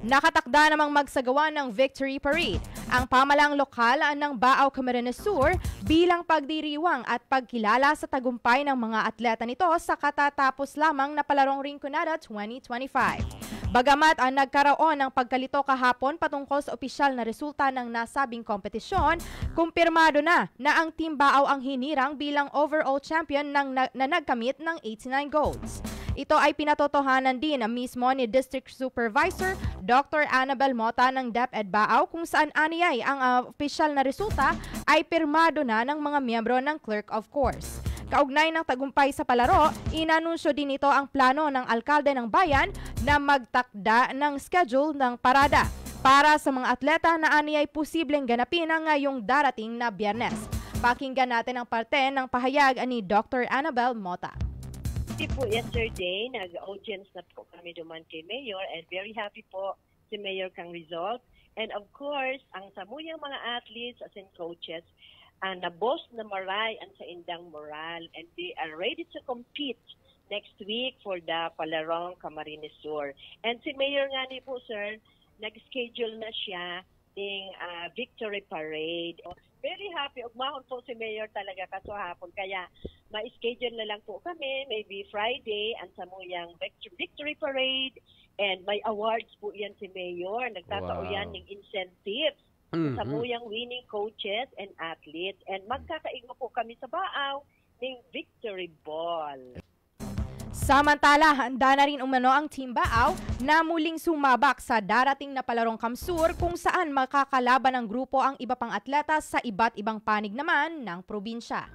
Nakatakda namang magsagawa ng Victory Parade ang pamalang lokal ng Baaw Camarines Sur bilang pagdiriwang at pagkilala sa tagumpay ng mga atleta nito sa katatapos lamang na Palarong Rinconada 2025. Bagamat ang nagkaroon ng pagkalito kahapon patungkol sa opisyal na resulta ng nasabing kompetisyon, kumpirmado na ang Team Baaw ang hinirang bilang overall champion na nagkamit ng 89 golds. Ito ay pinatotohanan din mismo ni District Supervisor Dr. Annabel Mota ng DepEd Baaw kung saan aniyay ang opisyal na resulta ay pirmado na ng mga miyembro ng Clerk of Course. Kaugnay ng tagumpay sa palaro, inanunsyo din ito ang plano ng alkalde ng bayan na magtakda ng schedule ng parada para sa mga atleta na aniyay posibleng ganapin ang ngayong darating na Biyernes. Pakinggan natin ang parte ng pahayag ni Dr. Annabel Mota. Po yesterday, nag-audience na po kami duman kay Mayor and very happy po si Mayor kang result. And of course, ang samuyang mga athletes as in coaches, na-boss na maray ang sa indang moral and they are ready to compete next week for the Palarong Camarines Sur. And si Mayor nga ni po, sir, nag-schedule na siya ng Victory Parade. Very happy. Ugmahon po si Mayor talaga kaso hapon. Kaya ma-schedule na lang po kami, maybe Friday, ang samuyang Victory Parade. And may awards po yan si Mayor. Nagtatao yan ng incentives sa samuyang winning coaches and athletes. And magkakaigma po kami sa Baaw ng Victory Ball. Samantala, handa na rin umano ang Team Baaw na muling sumabak sa darating na Palarong Kamsur kung saan makakalaban ng grupo ang iba pang atleta sa iba't ibang panig naman ng probinsya.